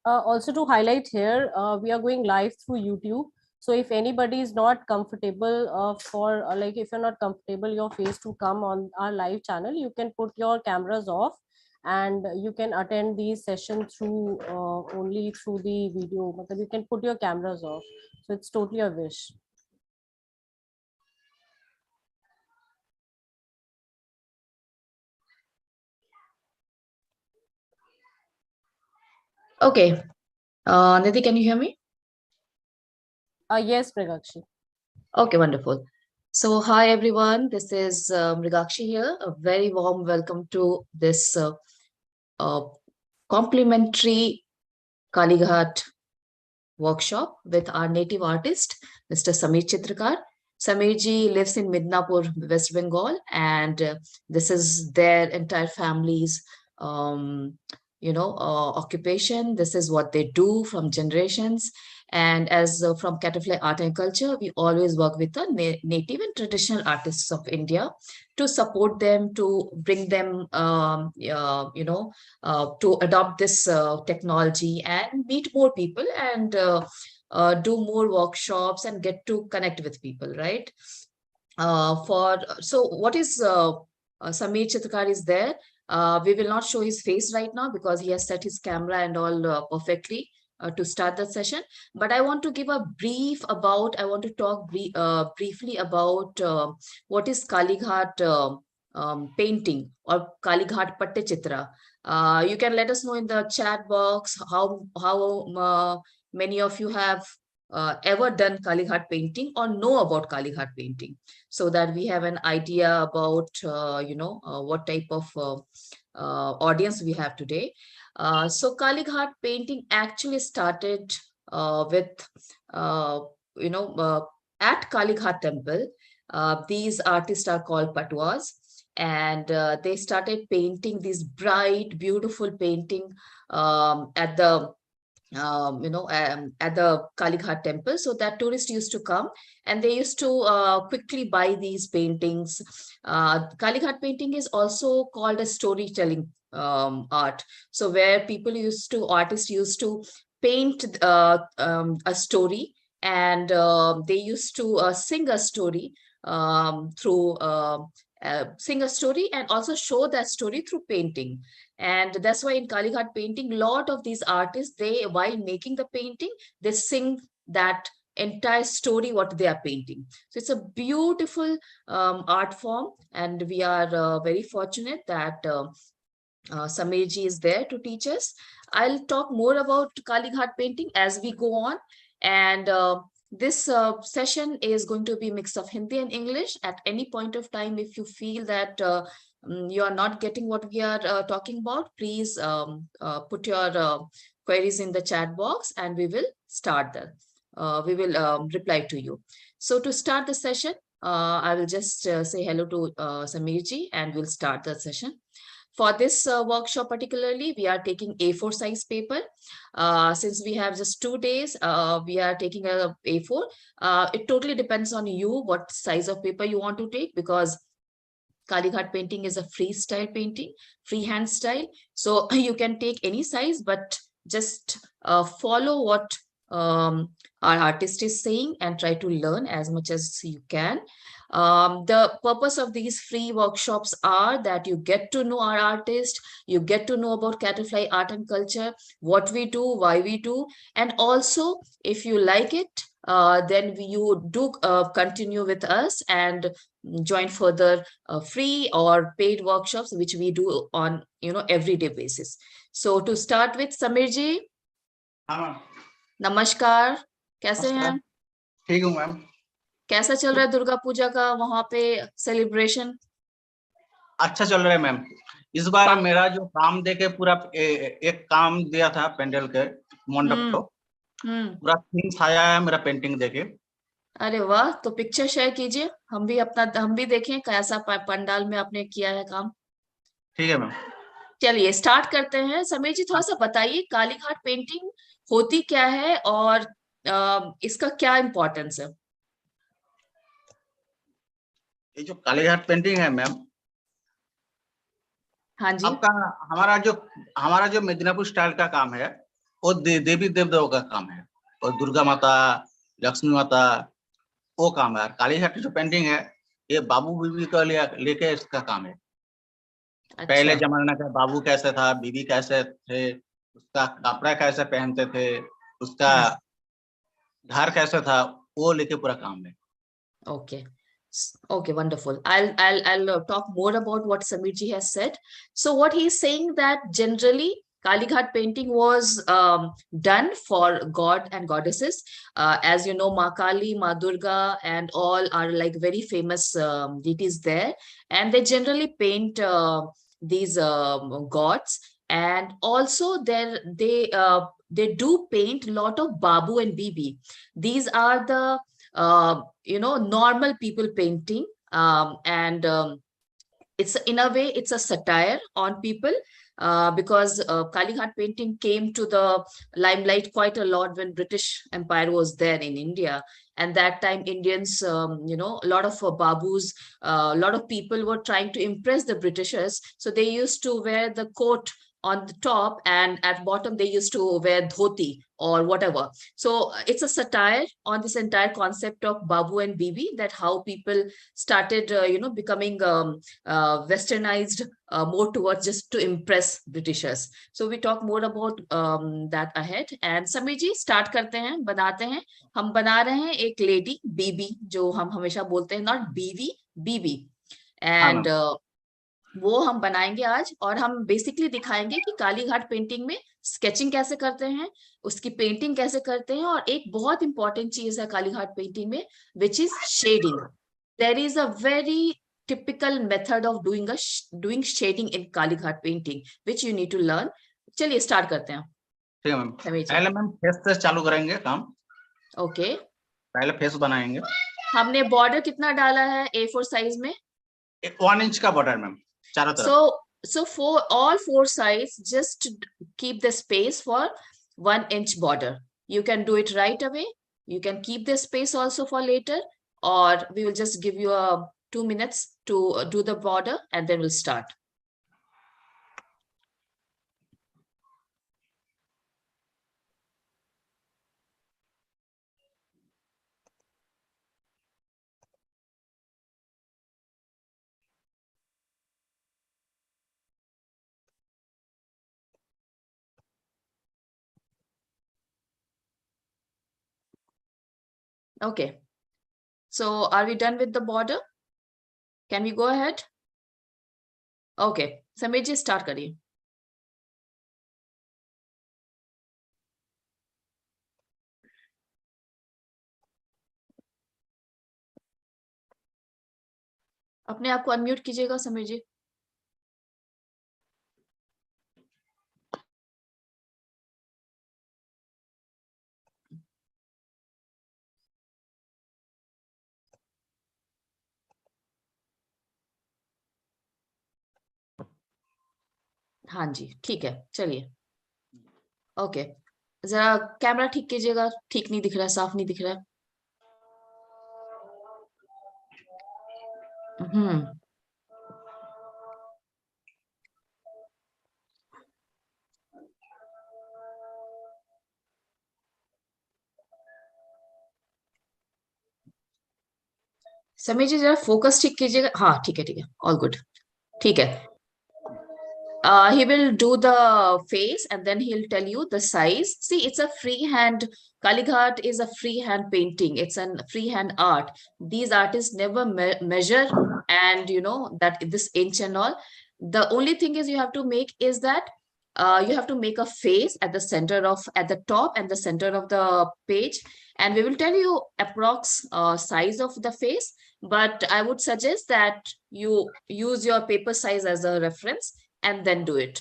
Also to highlight here, we are going live through YouTube. So if anybody is not comfortable for like if you're not comfortable your face to come on our live channel, you can put your cameras off and you can attend the session through only through the video. But you can put your cameras off. So it's totally a wish. Okay. Nidhi, can you hear me? Yes, Pragakshi. Okay, wonderful. So, hi everyone. This is Mrigakshi here. A very warm welcome to this complimentary Kalighat workshop with our native artist, Mr. Samir Chitrakar. Samir ji lives in Midnapur, West Bengal, and this is their entire family's, occupation. This is what they do from generations. And as from Catterfly Art and Culture, we always work with the native and traditional artists of India to support them, to bring them, to adopt this technology and meet more people and do more workshops and get to connect with people, right? So what is Samir Chitrakar is there. We will not show his face right now because he has set his camera and all perfectly to start the session. But I want to give a brief about, I want to talk briefly about what is Kalighat painting or Kalighat Pattachitra. You can let us know in the chat box how many of you have ever done Kalighat painting or know about Kalighat painting, so that we have an idea about what type of audience we have today. So Kalighat painting actually started with at Kalighat temple. These artists are called patwas, and they started painting these bright, beautiful painting at the at the Kalighat temple, so that tourists used to come and they used to quickly buy these paintings. Kalighat painting is also called a storytelling art. So where artists used to paint a story, and they used to sing a story through sing a story and also show that story through painting. And that's why in Kalighat painting, a lot of these artists, they, while making the painting, they sing that entire story what they are painting. So it's a beautiful art form, and we are very fortunate that Samir ji is there to teach us. I'll talk more about Kalighat painting as we go on, and this session is going to be a mix of Hindi and English. At any point of time, if you feel that you are not getting what we are talking about, please put your queries in the chat box and we will start that. We will reply to you. So to start the session, I will just say hello to Samir ji and we'll start the session. For this workshop particularly, we are taking A4 size paper. Since we have just 2 days, we are taking a A4. It totally depends on you what size of paper you want to take, because Kalighat painting is a freestyle painting, freehand style. So you can take any size, but just follow what our artist is saying and try to learn as much as you can. The purpose of these free workshops are that you get to know our artist, you get to know about Catterfly art and culture, what we do, why we do, and also if you like it, then you do continue with us and join further free or paid workshops which we do on everyday basis. So to start with, Samir ji, नमस्कार, कैसे हैं? ठीक हूँ ma'am. कैसा चल रहा है दुर्गा पूजा का वहां पे सेलिब्रेशन? अच्छा चल रहा है मैम। इस बार मेरा जो काम देके पूरा एक काम दिया था पेंडल के मंडप को, पूरा थीम छाया है मेरा पेंटिंग देके। अरे वाह, तो पिक्चर शेयर कीजिए, हम भी देखें कैसा पंडाल में आपने किया है काम। ठीक है मैम। चलिए स्टार्ट करते हैं। समीर जी थोड़ा सा बताइए कालीघाट पेंटिंग होती क्या है और इसका क्या इम्पोर्टेंस है? ये जो कालीघाट पेंटिंग है मैम, हाँ जी, आपका हमारा जो मिदनापुर स्टाइल का काम है, वो देवी देवताओं का काम है, और दुर्गा माता, लक्ष्मी माता, वो काम है। कालीघाट जो पेंटिंग है ये बाबू बीबी का लेके इसका काम है। पहले अच्छा। जमाना का बाबू कैसे था, बीबी कैसे थे, उसका कपड़ा कैसे पहनते थे, उसका घर कैसे था, वो लेके पूरा काम है। Okay. Okay, wonderful. I'll talk more about what Samirji has said. So what he's saying that generally Kalighat painting was done for god and goddesses. As you know, Ma Kali, Ma Durga, and all are like very famous deities there, and they generally paint these gods. And also they do paint a lot of Babu and Bibi. These are the normal people painting, and it's in a way it's a satire on people, because Kalighat painting came to the limelight quite a lot when British Empire was there in India. And that time Indians, a lot of babus, a lot of people were trying to impress the Britishers, so they used to wear the coat on the top, and at bottom they used to wear dhoti or whatever. So it's a satire on this entire concept of Babu and Bibi, that how people started becoming westernized more towards just to impress Britishers. So we talk more about that ahead. And Samir ji, start करते हैं, बनाते हैं। हम बना रहे हैं एक lady बीबी, जो हम हमेशा बोलते हैं, नॉट बीवी, बीबी। हाँ एंड मैम। वो हम बनाएंगे आज, और हम बेसिकली दिखाएंगे कि कालीघाट पेंटिंग में स्केचिंग कैसे करते हैं, उसकी पेंटिंग कैसे करते हैं, और एक बहुत इंपॉर्टेंट चीज है कालीघाट पेंटिंग में, which is shading. There is a very typical method of doing shading in Kalighat painting, which you need to learn. चलिए स्टार्ट करते हैं। ठीक है मैम। समीर जी। पहले मैम फेस से चालू करेंगे काम। ओके। पहले फेस बनाएंगे। हमने बॉर्डर कितना डाला है A4 साइज में? 1 इंच का बॉर्डर मैम, चारों तरफ। So for all 4 sides, just keep the space for 1 inch border. You can do it right away. You can keep the space also for later, or we will just give you 2 minutes to do the border, and then we'll start. Okay. So are we done with the border? Can we go ahead? Okay. Sameer ji, start करिए। अपने आप को unmute कीजिएगा समीर जी। हाँ जी, ठीक है, चलिए। Okay, जरा कैमरा ठीक कीजिएगा, ठीक नहीं दिख रहा है, साफ नहीं दिख रहा है। समीर जी जरा फोकस ठीक कीजिएगा। हाँ ठीक है, ठीक है, ऑल गुड, ठीक है। He will do the face, and then he'll tell you the size. See, it's a freehand. Kalighat is a freehand painting. It's a freehand art. These artists never measure, and that this inch and all. The only thing is you have to make is that you have to make a face at the top and the center of the page, and we will tell you approx size of the face. But I would suggest that you use your paper size as a reference and then do it.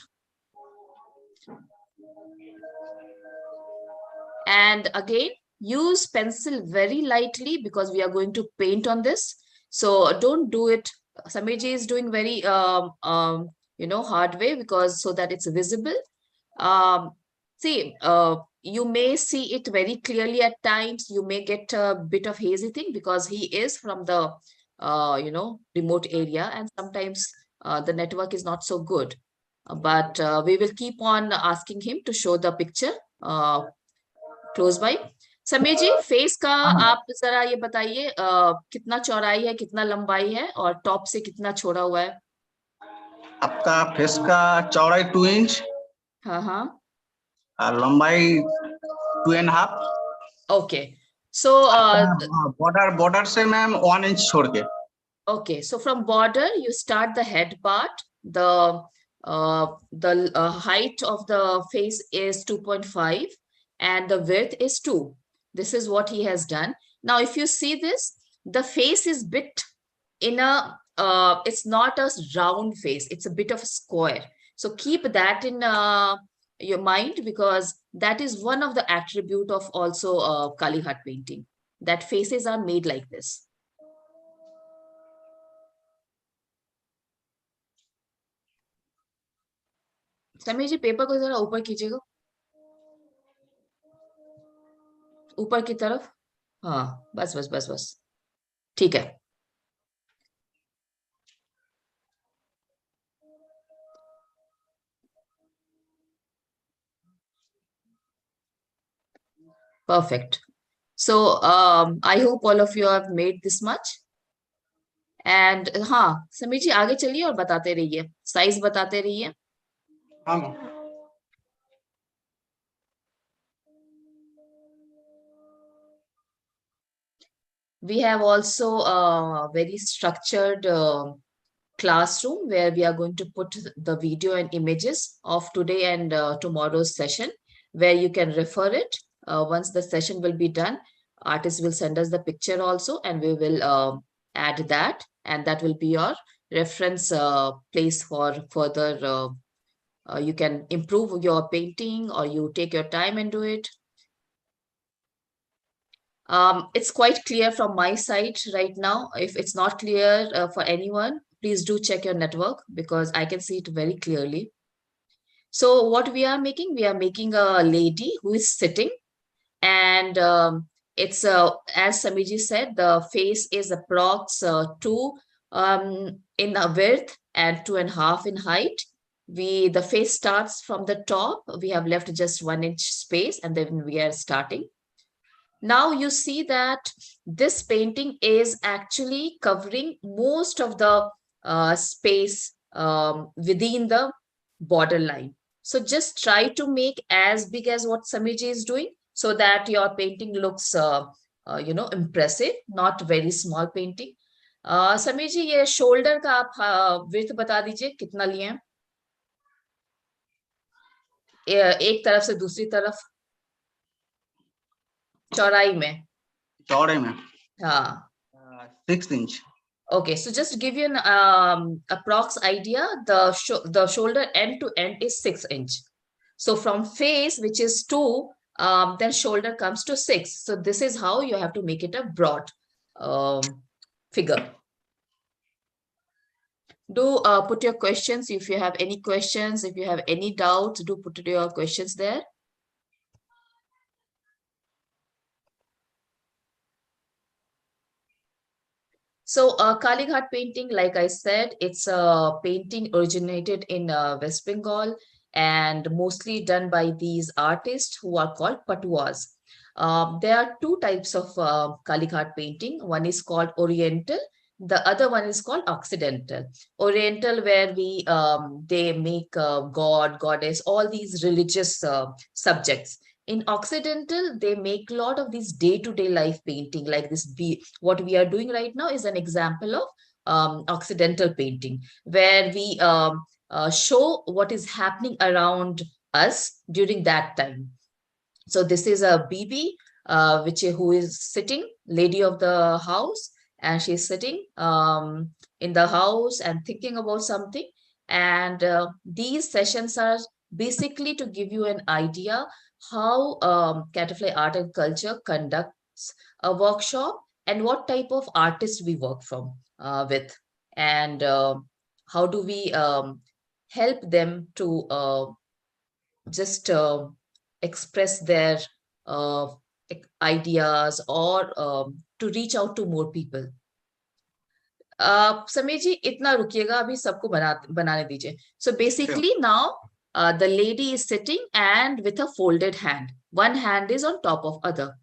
And again, use pencil very lightly because we are going to paint on this. So don't do it. Sameer is doing very hard way, because so that it's visible. See, you may see it very clearly at times. You may get a bit of hazy thing because he is from the remote area, and sometimes the network is not so good. But we will keep on asking him to show the picture close by. Sameer ji, face का आप जरा ये बताइए, कितना चौड़ाई है, कितना लंबाई है, और टॉप से कितना छोड़ा हुआ है? आपका फेस का चौड़ाई 2 इंच हाँ हाँ, और लंबाई 2.5। ओके। सो बॉर्डर से मैम 1 इंच छोड़ के। okay, so from border you start the head part. The height of the face is 2.5 and the width is 2. This is what he has done. Now if you see this, the face is bit in a it's not a round face, it's a bit of a square. So keep that in your mind, because that is one of the attribute of also Kalighat painting, that faces are made like this. Sameer ji, paper को जरा ऊपर कीजिएगा, ऊपर की तरफ। हाँ, बस बस बस बस, ठीक है। Perfect. So I hope all of you have made this much. And हाँ समीर जी, आगे चलिए और बताते रहिए, साइज बताते रहिए। हाँ We have also a very structured classroom where we are going to put the video and images of today and tomorrow's session, where you can refer it. Once the session will be done, artist will send us the picture also, and we will add that, and that will be your reference place for further. You can improve your painting, or you take your time and do it. It's quite clear from my side right now. If it's not clear for anyone, please do check your network, because I can see it very clearly. So what we are making a lady who is sitting, and it's as Samiji said, the face is approx 2 in a width and 2.5 in height. The face starts from the top. We have left just 1 inch space, and then we are starting. Now you see that this painting is actually covering most of the space within the borderline. So just try to make as big as what Samiji is doing, so that your painting looks, impressive, not very small painting. Samiji, ये shoulder का आप width बता दीजिए कितना लिए हैं, एक तरफ से दूसरी तरफ चौड़ाई में। चौड़े में हाँ, 6 inch. Okay, so just to give you an approx idea, the shoulder end to end is 6 inch. So from face, which is 2, then shoulder comes to 6. So this is how you have to make it a broad figure. Do put your questions if you have any questions. If you have any doubts, do put your questions there. So Kalighat painting, like I said, it's a painting originated in West Bengal and mostly done by these artists who are called patuas. There are two types of Kalighat painting. One is called Oriental. The other one is called Occidental. Oriental, where they make God, goddess, all these religious subjects. In Occidental, they make a lot of these day-to-day life painting, like this. What we are doing right now is an example of Occidental painting, where we show what is happening around us during that time. So this is a BB, who is sitting, lady of the house, and she's sitting in the house and thinking about something. And these sessions are basically to give you an idea how Catterfly Art and Culture conducts a workshop, and what type of artists we work with, and how do we help them to just express their uh, ideas, or to reach out to more people. Sameer ji, इतना रुकिएगा, अभी सबको बनाने दीजिए. So basically now the lady is sitting and with a folded hand. One hand is on top of other.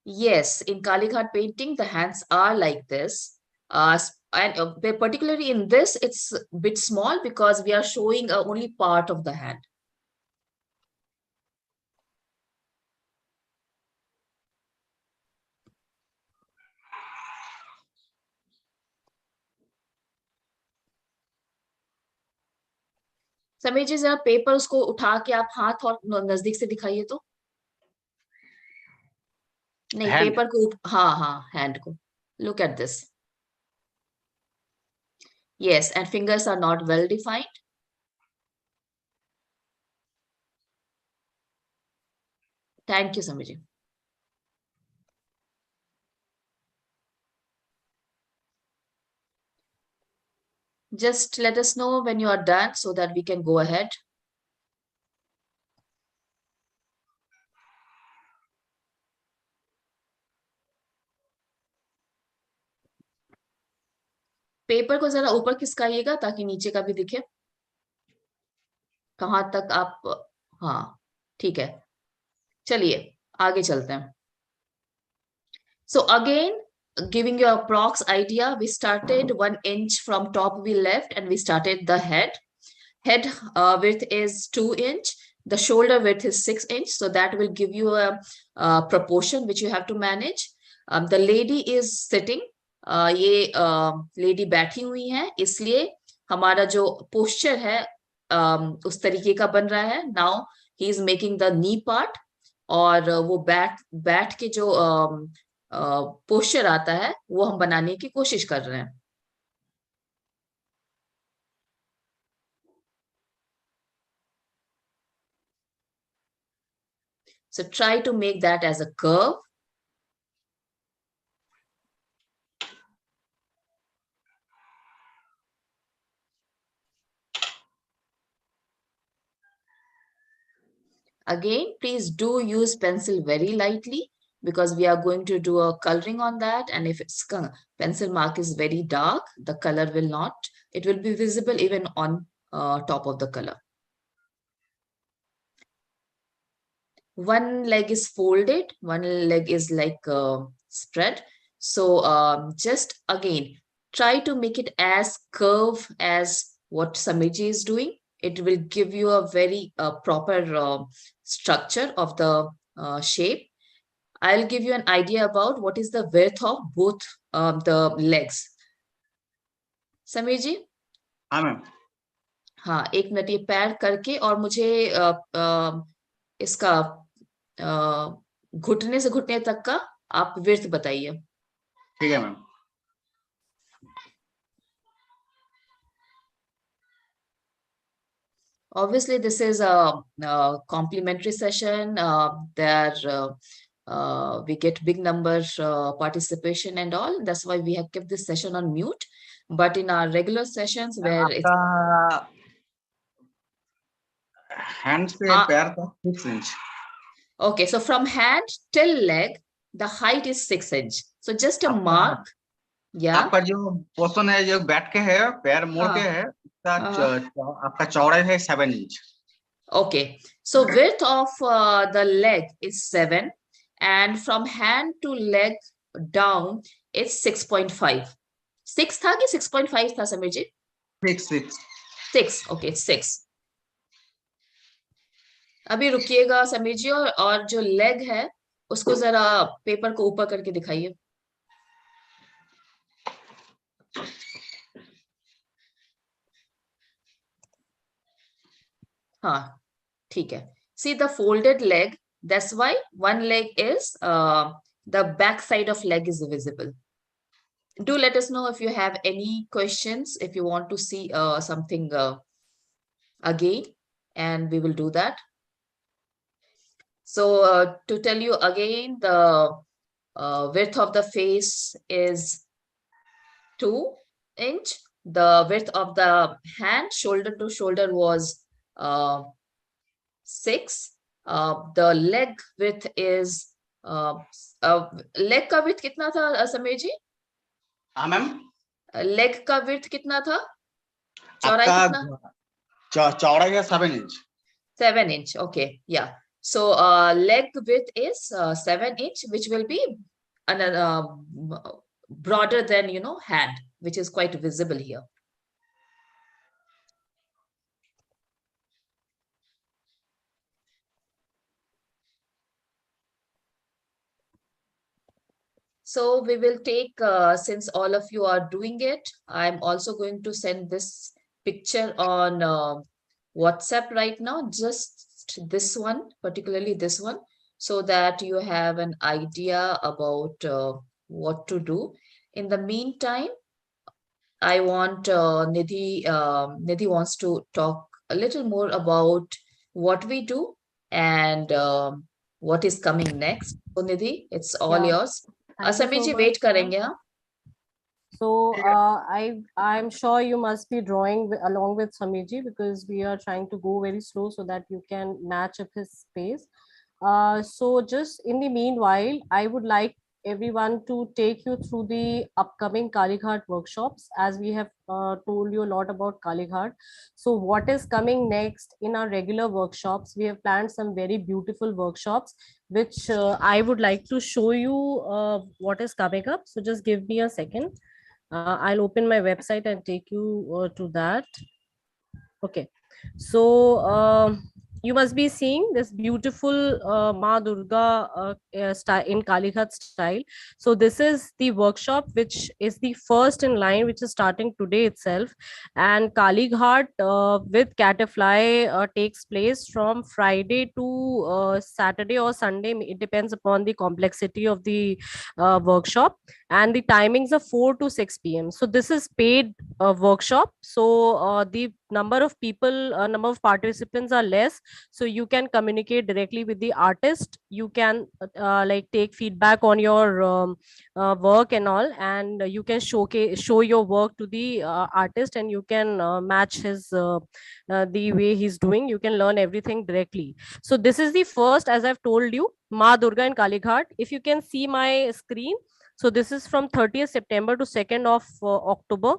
Yes, in Kalighat painting, the hands are like this. And particularly in this, it's a bit small because we are showing only part of the hand. Sameer ji जरा paper उसको उठा के आप हाथ और नजदीक से दिखाइए तो नहीं Hand. पेपर को हाँ हाँ हैंड को look at this. Yes, and fingers are not well defined. Thank you, Samir ji. Just let us know when you are done so that we can go ahead. Paper को जरा ऊपर खिसकाइएगा ताकि नीचे का भी दिखे कहाँ तक आप हाँ ठीक है चलिए आगे चलते हैं so again giving you a prox idea we started 1 inch from top we left and we started the head width is 2 inch the shoulder width is 6 inch so that will give you a proportion which you have to manage the lady is sitting ये lady बैठी हुई है इसलिए हमारा जो posture है उस तरीके का बन रहा है now he is making the knee part और वो बैठ के जो पोस्चर आता है वो हम बनाने की कोशिश कर रहे हैं so try to make that as a curve. Again, please do use pencil very lightly because we are going to do a coloring on that. And if its pencil mark is very dark, the color will not, it will be visible even on top of the color. One leg is folded, one leg is like spread. So just again, try to make it as curved as what Samiji is doing. It will give you a very proper structure of the shape. I'll give you an idea about what is the width of both the legs. Sameer जी हाँ ma'am हाँ एक minute ये पैर करके और मुझे इसका घुटने से घुटने तक का आप विड्थ बताइए ठीक है ma'am obviously this is a complimentary session there we get big number participation and all that's why we have kept this session on mute but in our regular sessions where it's hand से पैर तक 6 inch okay so from hand till leg the height is 6 inch so just a mark yeah आपका जो portion है जो बैठ के है पैर मोड़ के है उसका आपका चौड़ाई है 7 inch okay so width of the leg is 7 and from hand to leg down it's 6.5 6 था कि 6.5 था समीर जी 6 okay 6 अभी रुकिएगा समीर जी और जो लेग है उसको जरा पेपर को ऊपर करके दिखाइए हाँ ठीक है see the folded leg that's why one leg is the back side of leg is visible do let us know if you have any questions if you want to see something again and we will do that so to tell you again the width of the face is 2 inch The width of the hand, shoulder to shoulder, was 6. The leg width is leg का width कितना था समय जी? हाँ ma'am, leg का width कितना था? चौड़ाई आपका कितना? चौड़ाई है 7 inch. 7 inch. Okay, yeah. So leg width is 7 inch, which will be broader than, hand, which is quite visible here. So we will take, since all of you are doing it, I'm also going to send this picture on WhatsApp right now, just this one, particularly this one, so that you have an idea about what to do. In the meantime, I want Nidhi wants to talk a little more about what we do and what is coming next. So Nidhi, it's all Yeah, yours. thank you Sami so ji much, wait ma'am. karenge, हाँ? So I'm sure you must be drawing along with Samiji, because we are trying to go very slow so that you can match up his pace. So just in the meanwhile, I would like everyone to take you through the upcoming Kalighat workshops, as we have told you a lot about Kalighat. So what is coming next in our regular workshops? We have planned some very beautiful workshops, which I would like to show you what is coming up. So just give me a second. I'll open my website and take you to that. Okay, so you must be seeing this beautiful Ma Durga style in Kalighat style. So this is the workshop which is the first in line, which is starting today itself. And Kalighat with Catterfly takes place from Friday to Saturday or Sunday. It depends upon the complexity of the workshop, and the timings are 4 to 6 p.m. So this is paid workshop. So the number of participants are less, so you can communicate directly with the artist. You can like take feedback on your work and all, and you can show your work to the artist, and you can match his the way he's doing. You can learn everything directly. So this is the first, as I've told you, Ma Durga and Kalighat. If you can see my screen, so this is from 30th September to 2nd of October,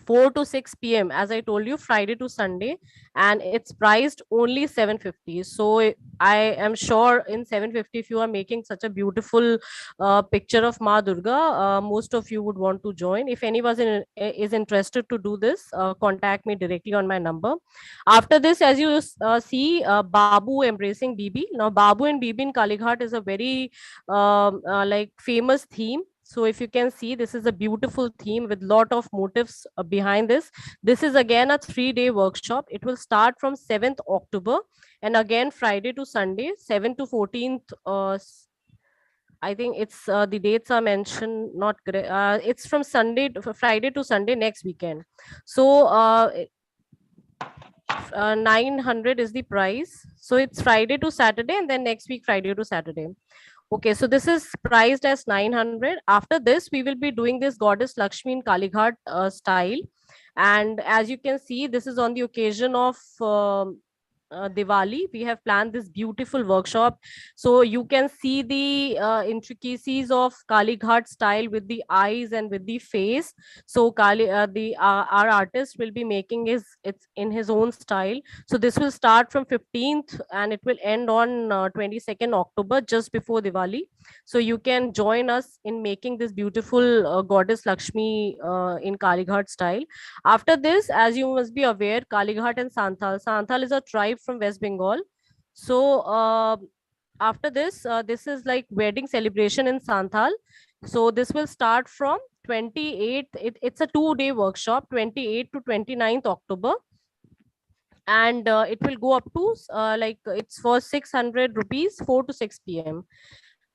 4 to 6 p.m. as I told you, Friday to Sunday, and it's priced only 750. So I am sure in 750, if you are making such a beautiful picture of Ma Durga, most of you would want to join. If anyone is interested to do this, contact me directly on my number. After this, as you see, Babu embracing Bibi. Now Babu and Bibi in Kalighat is a very like famous theme. So if you can see, this is a beautiful theme with lot of motifs behind this. This is again a 3-day workshop. It will start from 7th October, and again Friday to Sunday, 7th to 14th. I think it's the dates are mentioned not correct. It's from Friday to Sunday next weekend. So 900 is the price. So it's Friday to Saturday, and then next week Friday to Saturday. Okay, so this is priced as 900. After this, we will be doing this Goddess Lakshmi in Kalighat style. And as you can see, this is on the occasion of Diwali. We have planned this beautiful workshop. So you can see the intricacies of Kalighat style with the eyes and with the face. So our artist will be making it's in his own style. So this will start from 15th and it will end on 22nd October, just before Diwali. So you can join us in making this beautiful Goddess Lakshmi in Kalighat style. After this, as you must be aware, Kalighat and Santhal is a tribe from West Bengal. So after this, this is like wedding celebration in Santhal. So this will start from 28th. It's a 2-day workshop, 28th to 29th October. And it will go up to like it's for 600 rupees, 4 to 6 p.m.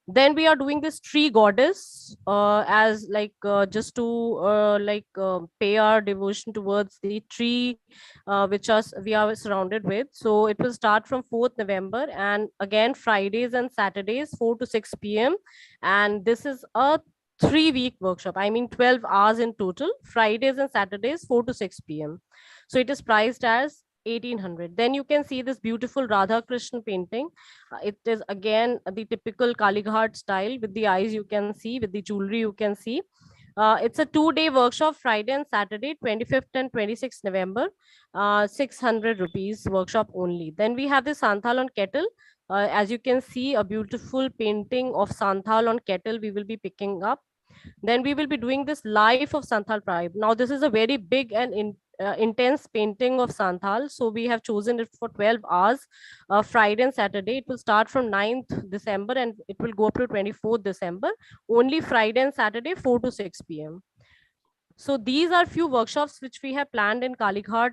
Then we are doing this tree goddess as like just to pay our devotion towards the tree which we are surrounded with. So it will start from 4th November, and again Fridays and Saturdays, 4 to 6 p.m. And this is a 3-week workshop. I mean 12 hours in total, Fridays and Saturdays, 4 to 6 p.m. So it is priced as 1800. Then you can see this beautiful Radha Krishna painting. It is again the typical Kalighat style with the eyes you can see, with the jewelry you can see. It's a 2-day workshop, Friday and Saturday, 25th and 26th November. 600 rupees workshop only. Then we have the Santhal on kettle. As you can see, a beautiful painting of Santhal on kettle we will be picking up. Then we will be doing this life of Santhal tribe. Now this is a very big and intense painting of Santhal. So we have chosen it for 12 hours, Friday and Saturday. It will start from 9th December and it will go up to 24th December. Only Friday and Saturday, 4 to 6 p.m. So these are few workshops which we have planned in Kalighat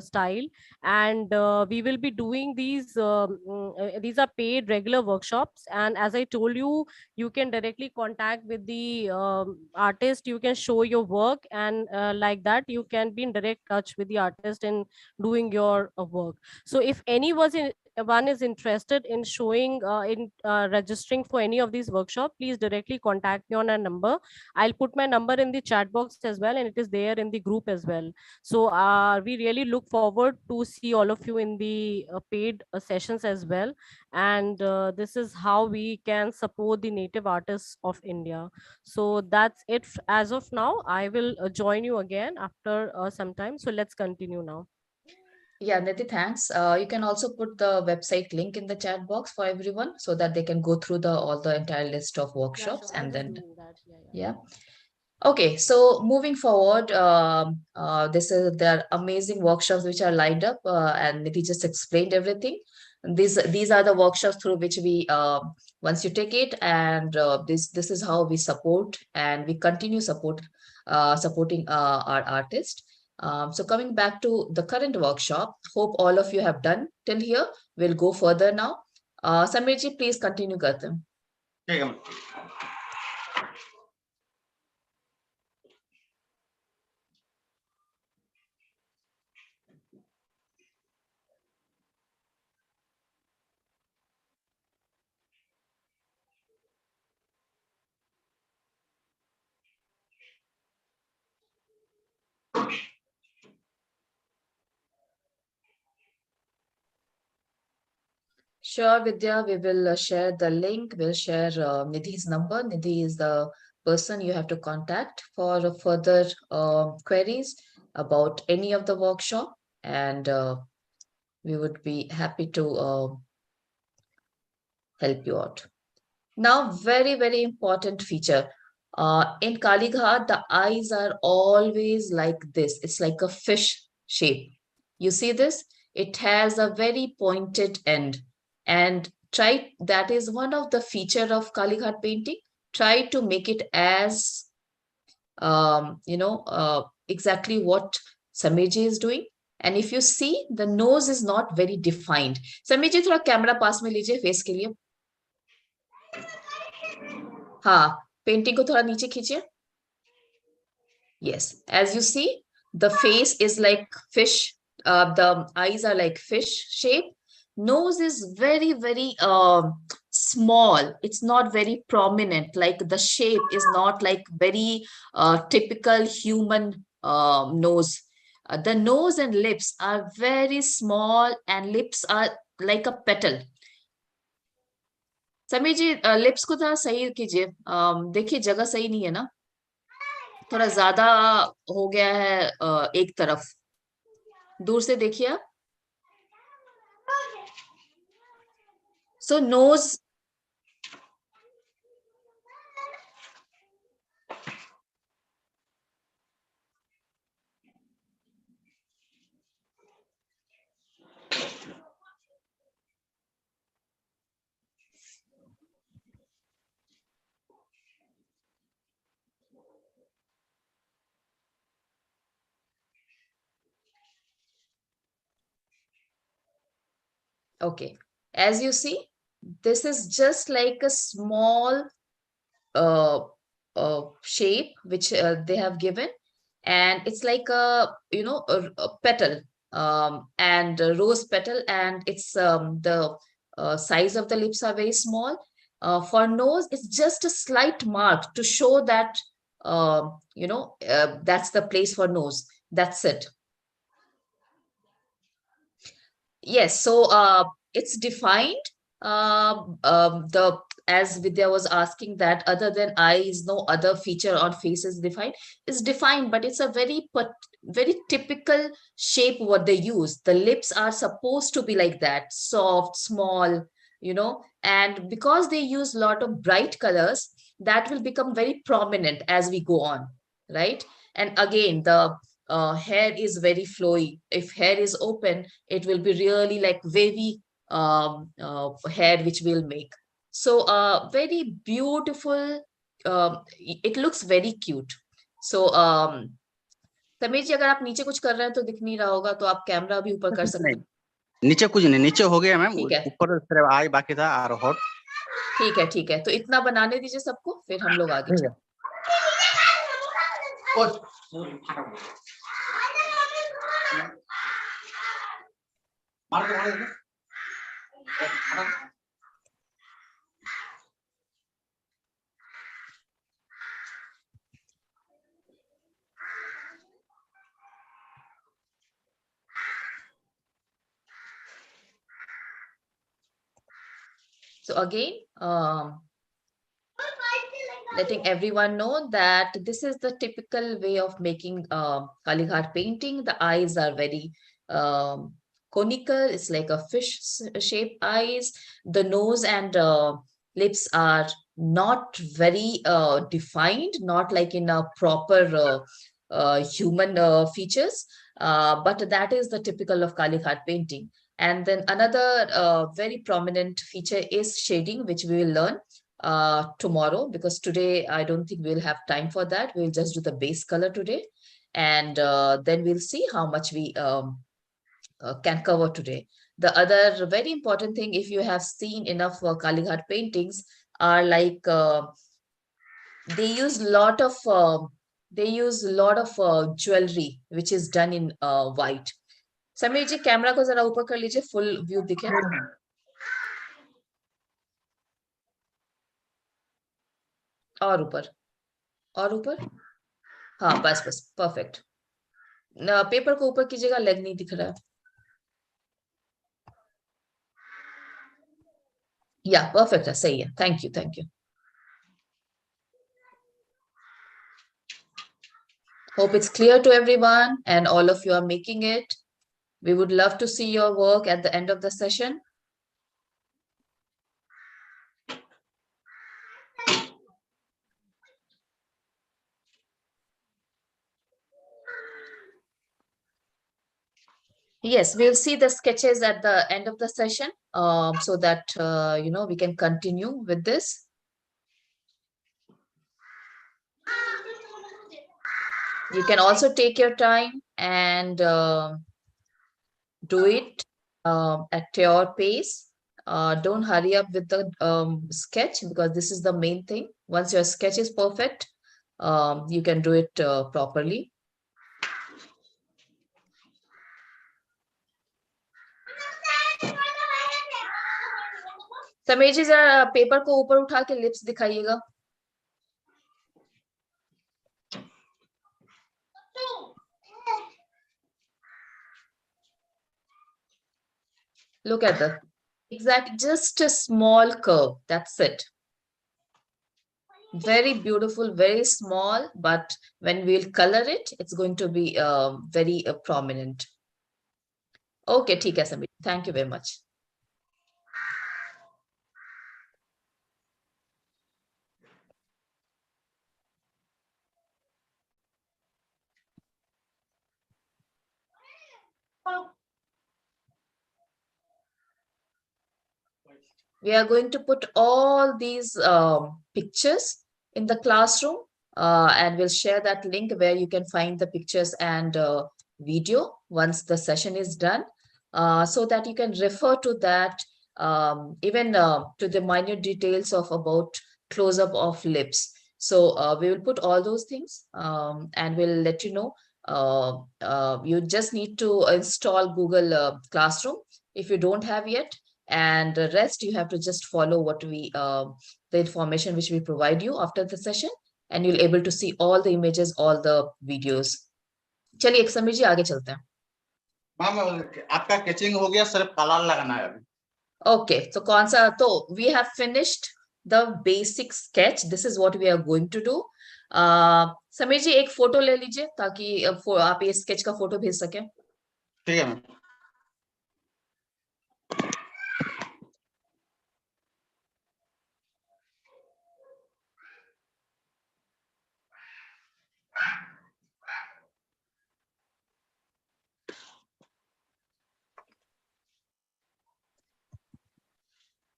style, and we will be doing these. These are paid regular workshops, and as I told you, you can directly contact with the artist. You can show your work, and like that, you can be in direct touch with the artist in doing your work. So if one is interested in showing in registering for any of these workshops, please directly contact me on a number. I'll put my number in the chat box as well, and it is there in the group as well. So we really look forward to see all of you in the paid sessions as well. And this is how we can support the native artists of India. So that's it as of now. I will join you again after some time. So let's continue now. Yeah, Niti, thanks. You can also put the website link in the chat box for everyone so that they can go through all the entire list of Yeah, workshops sure. I'm and just then, doing that. Yeah, yeah. yeah. Okay, so moving forward, there are amazing workshops which are lined up, and Niti just explained everything. These are the workshops through which we once you take it, and this is how we support and we continue supporting our artist. So coming back to the current workshop, hope all of you have done till here. We'll go further now. Samirji, please continue, Gautam. Sure, Vidya, we will share the link. We'll share Nidhi's number. Nidhi is the person you have to contact for further queries about any of the workshop, and we would be happy to help you out. Now, very, very important feature. In Kalighat, the eyes are always like this. It's like a fish shape. You see this? It has a very pointed end. And that is one of the feature of Kalighat painting. Try to make it as, exactly what Sameji is doing. And if you see, the nose is not very defined. Sameji, थोड़ा camera पास में लीजिए face के लिए. हाँ, painting को थोड़ा नीचे खींचिए. Yes, as you see, the face is like fish. The eyes are like fish shape. Nose is very, very small. It's not very prominent. Like the shape is not like very typical human nose. The nose and lips are very small, and lips are like a petal. Sameer ji lips को थोड़ा सही कीजिए. देखिए जगह सही नहीं है ना, थोड़ा ज्यादा हो गया है एक तरफ. दूर से देखिए आप. सो knows. Okay, as you see, this is just like a small uh, shape which they have given, and it's like a petal, and a rose petal, and it's the size of the lips are very small, For nose, it's just a slight mark to show that, that's the place for nose. That's it. Yes, so it's defined. The As Vidya was asking, that other than eyes, no other feature on face is defined. It's defined, but it's a very typical shape what they use. The lips are supposed to be like that, soft, small, and because they use a lot of bright colors, that will become very prominent as we go on, right? And again, the hair is very flowy. If hair is open, it will be really like wavy hair which will make. So very beautiful. It looks very cute. So तमीर जी, अगर आप नीचे कुछ कर रहे हैं तो दिख नहीं रहा होगा, तो आप कैमरा भी ऊपर कर सकते हैं। नीचे कुछ नहीं, नीचे हो गया मैम, ठीक है, ऊपर सिर्फ आई बाकी था और हॉट। ठीक है, ठीक है, तो इतना बनाने दीजिए सबको, फिर हम लोग आगे चलें। So again, letting everyone know that this is the typical way of making Kalighat painting. The eyes are very conical. It's like a fish-shaped eyes. The nose and lips are not very defined, not like in a proper human features. But that is the typical of Kalighat painting. And then another very prominent feature is shading, which we will learn tomorrow, because today I don't think we'll have time for that. We'll just do the base color today, and then we'll see how much we can cover today. The other very important thing, if you have seen enough Kalighat paintings, are like they use a lot of jewelry which is done in white. Sameer ji, camera को जरा ऊपर कर लीजिए, full view दिखे। और ऊपर, और ऊपर, हाँ, बस बस, परफेक्ट। पेपर को ऊपर कीजिएगा, लेग नहीं दिख रहा है। या परफेक्ट है, सही है, thank you, thank you. Hope it's clear to everyone and all of you are making it. We would love to see your work at the end of the session. Yes, we'll see the sketches at the end of the session, so that we can continue with this. You can also take your time and do it at your pace. Don't hurry up with the sketch, because this is the main thing. Once your sketch is perfect, you can do it properly. Sameer ji, जरा paper को ऊपर उठा के lips दिखाइएगा। Look at the exact, just a small curve. That's it. Very beautiful, very small, but when we'll color it, it's going to be very prominent. Okay, ठीक है Sameer, thank you very much. We are going to put all these pictures in the classroom, and we'll share that link where you can find the pictures and video once the session is done, so that you can refer to that, even to the minute details of about close-up of lips. So we will put all those things, and we'll let you know. You just need to install Google Classroom if you don't have yet, and the rest you have to just follow what we the information which we provide you after the session, and you'll able to see all the images, all the videos. चलिए एक समय जी आगे चलते हैं. Ma'am आपका catching हो गया, सिर्फ कलर लगाना है अभी. Okay, so कौन सा, तो we have finished the basic sketch. This is what we are going to do. Sameer जी एक फोटो ले लीजिए ताकि आप ये स्केच का फोटो भेज सकें. ठीक है ma'am.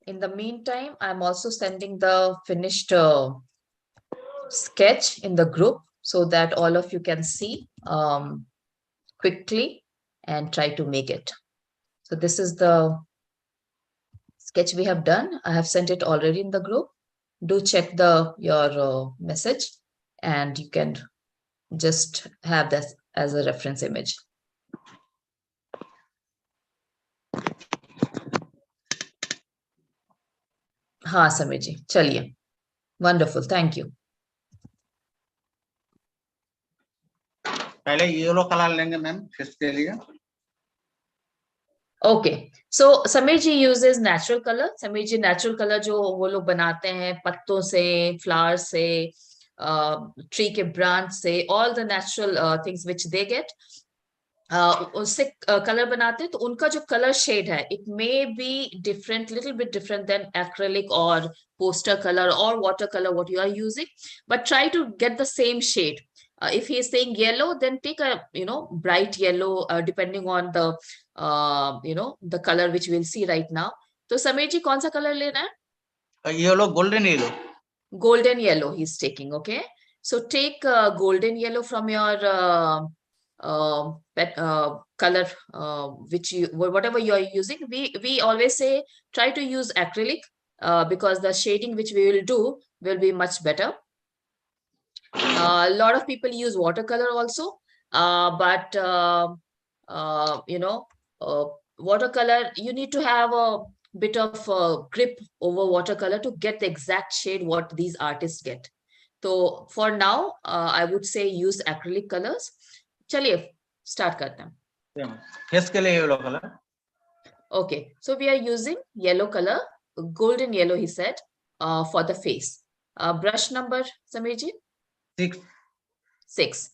In the meantime, I'm also sending the finished sketch in the group so that all of you can see quickly and try to make it. So this is the sketch we have done. I have sent it already in the group. Do check your message, and you can just have this as a reference image. हाँ समीर जी, चलिए. Wonderful, thank you. पहले yellow colour लेंगे ma'am इसके लिए. Okay, so Sameer जी uses natural color. Sameer जी natural color जो वो लोग बनाते हैं पत्तों से, फ्लावर से, ट्री के ब्रांच से, all the natural things which they get, उससे कलर बनाते हैं. तो उनका जो कलर शेड है, it may be different, little bit different than acrylic or poster color or watercolor what you are using, but try to get the same shade. If he is saying yellow, then take a bright yellow, depending on the the color which we'll see right now. तो समीर जी कौन सा colour लेना है? Yellow, golden yellow. Golden yellow he's taking. Okay, so take golden yellow from your color, which you, whatever you are using. We always say try to use acrylic, because the shading which we will do will be much better. A lot of people use watercolor also, but watercolor, you need to have a bit of grip over watercolor to get the exact shade what these artists get. So for now, I would say use acrylic colors. चलिए start करते हैं. Face के लिए yellow colour. Okay, so we are using yellow color, golden yellow, he said, for the face. Brush number, Samir ji? 6. 6.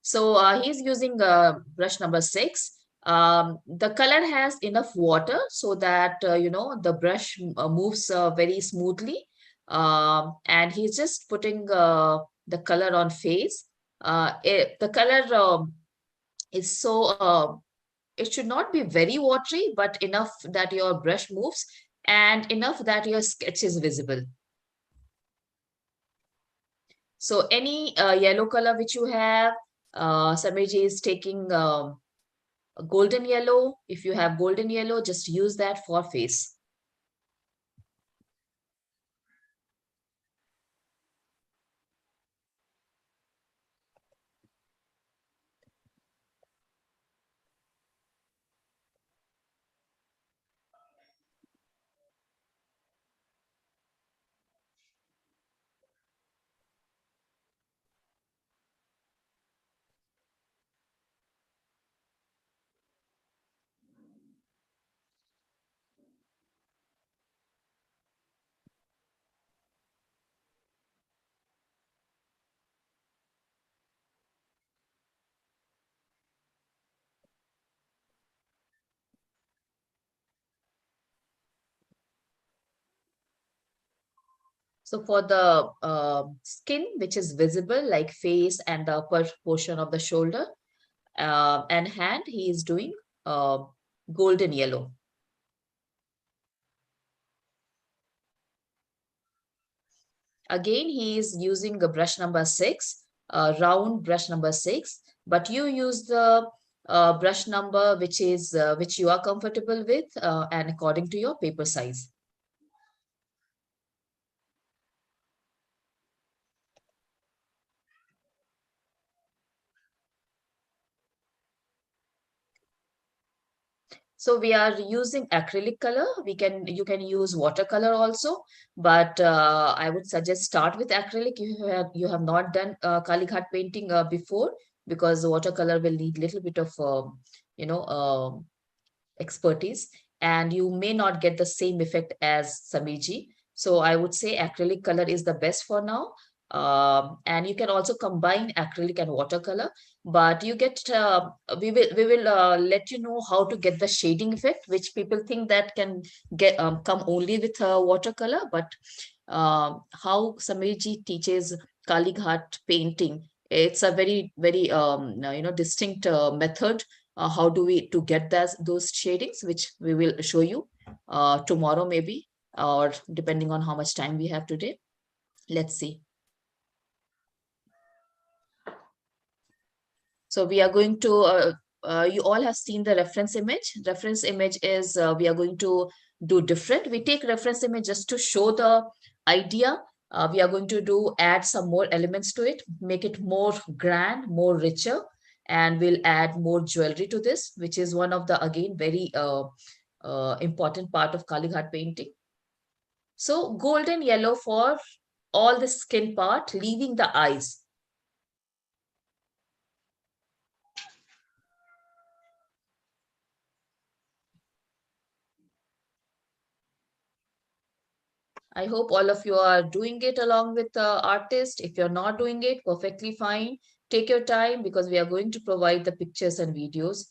So he's using brush number 6. The color has enough water so that the brush moves very smoothly, and he's just putting the color on face. The color is so it should not be very watery, but enough that your brush moves and enough that your sketch is visible. So any yellow color which you have, Samirji is taking golden yellow. If you have golden yellow, just use that for face. So for the skin, which is visible, like face and the upper portion of the shoulder and hand, he is doing golden yellow. Again, he is using a brush number 6, round brush number 6, but you use the brush number which is which you are comfortable with and according to your paper size. So we are using acrylic color. You can use watercolor also, but I would suggest start with acrylic. You have not done Kalighat painting before, because watercolor will need little bit of you know expertise, and you may not get the same effect as Samiji. So I would say acrylic color is the best for now. And you can also combine acrylic and watercolor, but you get we will let you know how to get the shading effect, which people think that can get come only with watercolor. But how Samirji teaches Kalighat painting, it's a very distinct method. How do we to get those shadings, which we will show you tomorrow maybe, or depending on how much time we have today. Let's see. So we are going to, you all have seen the reference image. Reference image is, we are going to do different. We take reference image just to show the idea. We are going to add some more elements to it, make it more grand, more richer, and we'll add more jewelry to this, which is one of the, again, very important part of Kalighat painting. So golden yellow for all the skin part, leaving the eyes. I hope all of you are doing it along with the artist. If you're not doing it, perfectly fine. Take your time, because we are going to provide the pictures and videos,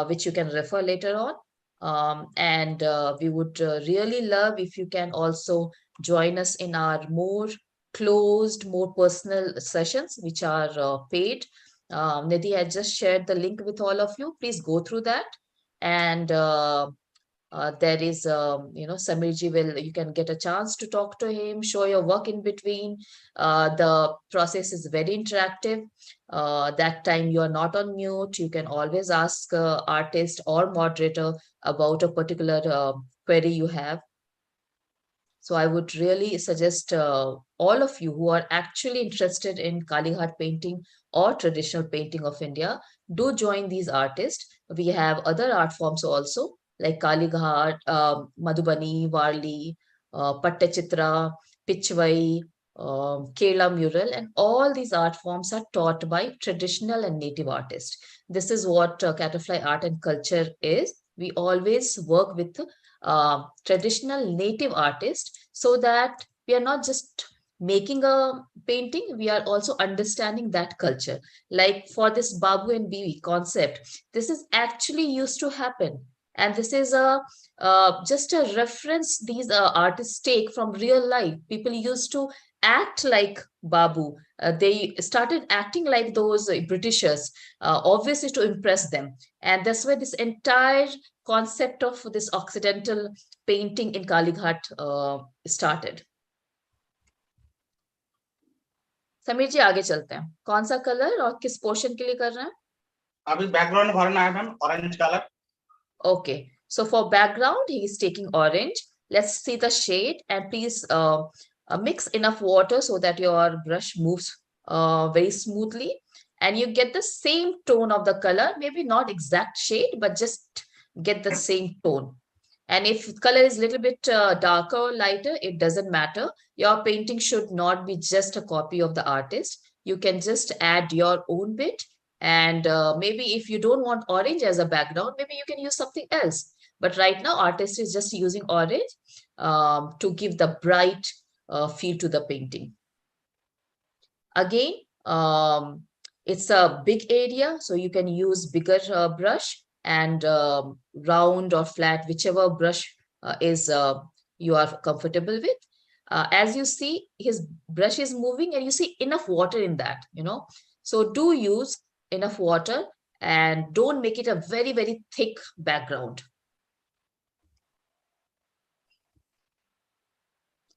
which you can refer later on. And we would really love if you can also join us in our more closed, more personal sessions, which are paid. Nidhi had just shared the link with all of you. Please go through that. And there is, Samirji you can get a chance to talk to him, show your work in between. The process is very interactive. That time you are not on mute. You can always ask artist or moderator about a particular query you have. So I would really suggest all of you who are actually interested in Kalighat painting or traditional painting of India, do join these artists. We have other art forms also, like Kalighat, Madhubani, Varli, Pattachitra, Pichwai, Kela mural, and all these art forms are taught by traditional and native artists. This is what Catterfly Art and Culture is. We always work with traditional native artists, so that we are not just making a painting, we are also understanding that culture. Like for this Babu and Bibi concept, this is actually used to happen, and this is a just a reference these artists take from real life. People used to act like Babu. They started acting like those Britishers, obviously to impress them. And that's why this entire concept of this Occidental painting in Kalighat started. Sameer ji आगे चलते हैं. कौन सा colour और किस portion के लिए कर रहे हैं? अभी बैकग्राउंड भरना है ma'am, orange colour. Okay, so for background he is taking orange. Let's see the shade, and please mix enough water so that your brush moves very smoothly, and you get the same tone of the color, maybe not exact shade, but just get the same tone. And if color is a little bit darker or lighter, it doesn't matter. Your painting should not be just a copy of the artist. You can just add your own bit. And maybe if you don't want orange as a background, maybe you can use something else. But right now, artist is just using orange to give the bright feel to the painting. Again, it's a big area, so you can use bigger brush, and round or flat, whichever brush is you are comfortable with. As you see, his brush is moving, and you see enough water in that, So do use enough water, and don't make it a very thick background.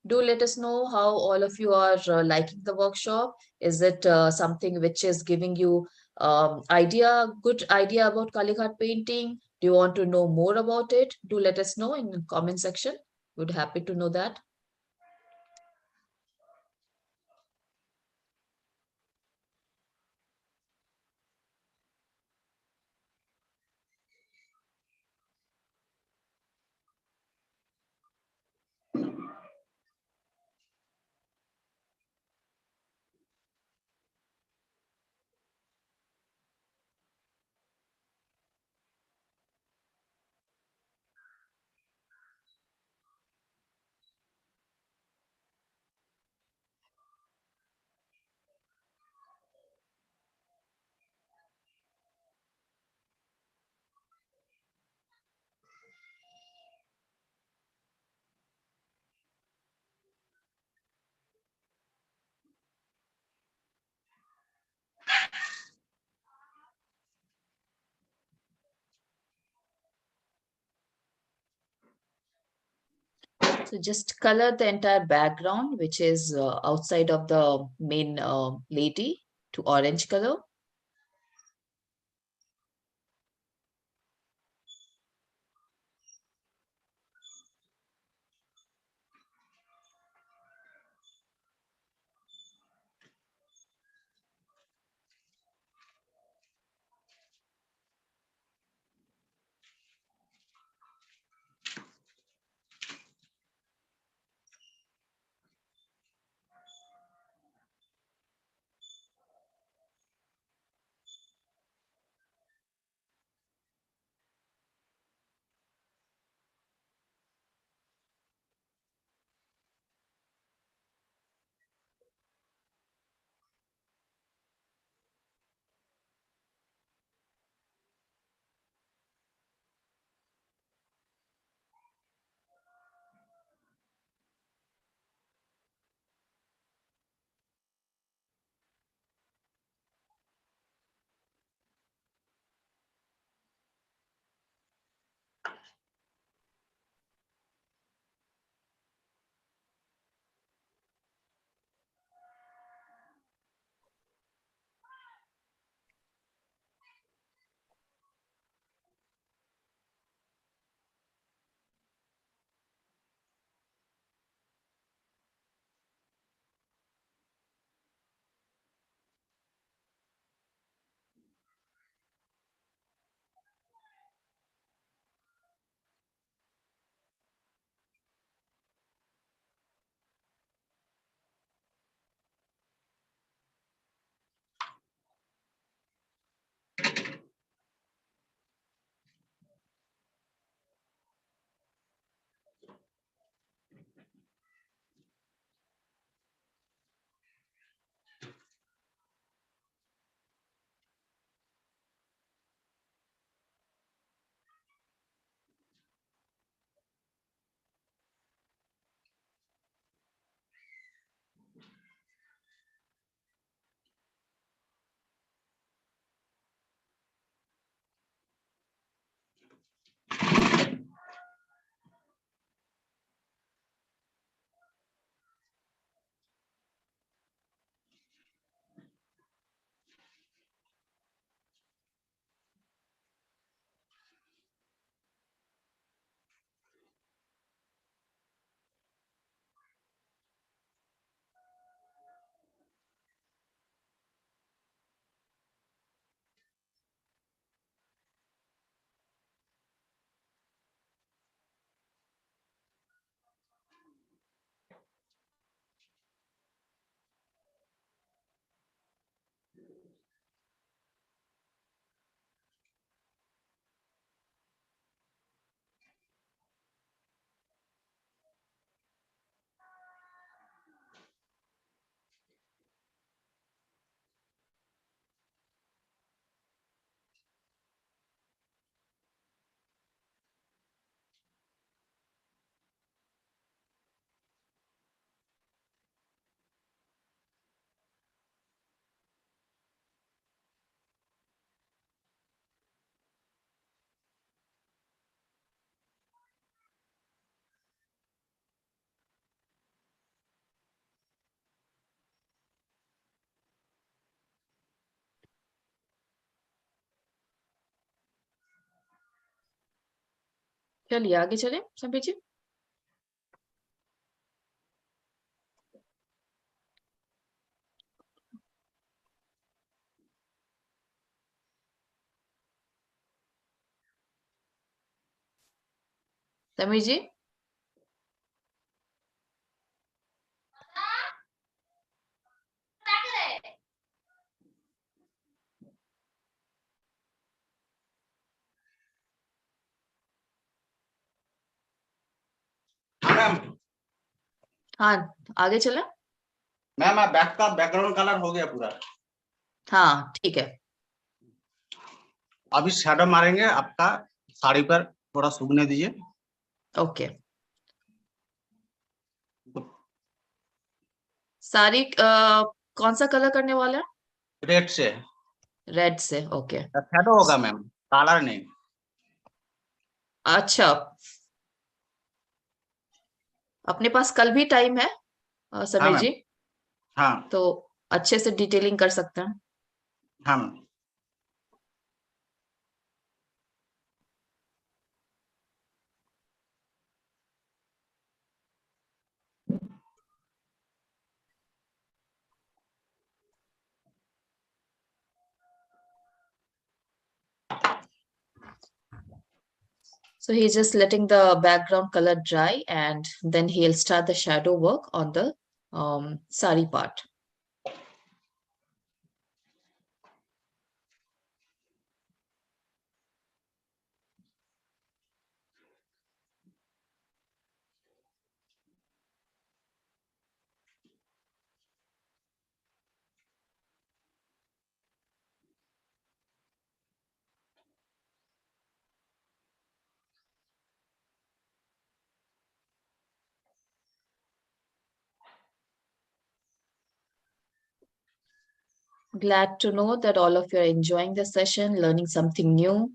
Do let us know how all of you are liking the workshop. Is it something which is giving you good idea about Kalighat painting? Do you want to know more about it? Do let us know in the comment section. Would happy to know that. So just color the entire background, which is outside of the main lady, to orange color. चलिए आगे चले सभी जी। समीर जी। Ma'am हाँ आगे चला। Ma'am back का background colour हो गया पूरा। हाँ ठीक है। अभी शैडो मारेंगे, आपका साड़ी पर थोड़ा सूखने दीजिए। ओके। सारी कौन सा कलर करने वाला है? रेड से। रेड से। ओके। शैडो होगा मैम, कलर नहीं। अच्छा अपने पास कल भी टाइम है हाँ समीर मैम। जी, हाँ तो अच्छे से डिटेलिंग कर सकते हैं। हाँ ma'am. So he's just letting the background color dry, and then he'll start the shadow work on the sari part. Glad to know that all of you are enjoying the session, learning something new.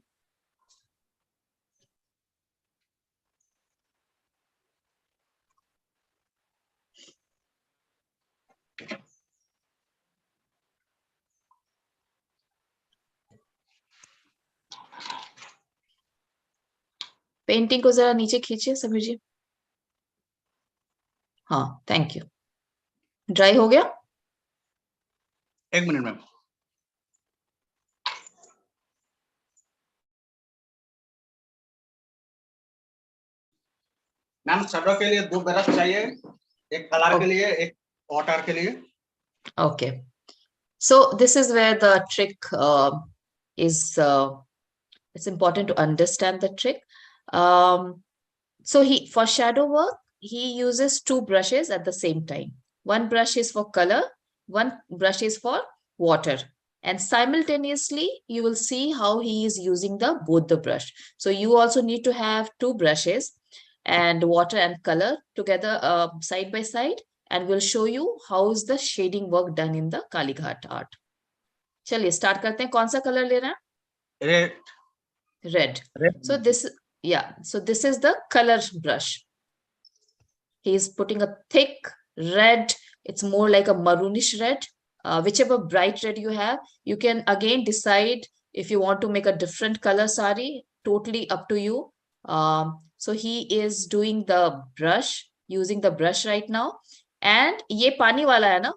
Painting को जरा नीचे खींचिए समीर जी। हाँ, thank you. Dry हो गया? एक minute ma'am. Ma'am shadow के लिए 2 brush चाहिए, एक कलर के लिए, एक वाटर के लिए। Okay. So this is where the trick is. It's important to understand the trick. So for shadow work, he uses 2 brushes at the same time. One brush is for color, one brush is for water. And simultaneously, you will see how he is using both the brush. So you also need to have 2 brushes and water and color together side by side. And we'll show you how is the shading work done in the Kalighat art. चलिए start करते हैं। कौन सा color ले रहे हैं? Red. Red. So this is the color brush. He's putting a thick red. It's more like a maroonish red. Whichever bright red you have, you can again decide if you want to make a different color sari. Totally up to you. So he is doing the brush, using the brush right now. And ये पानी वाला है ना?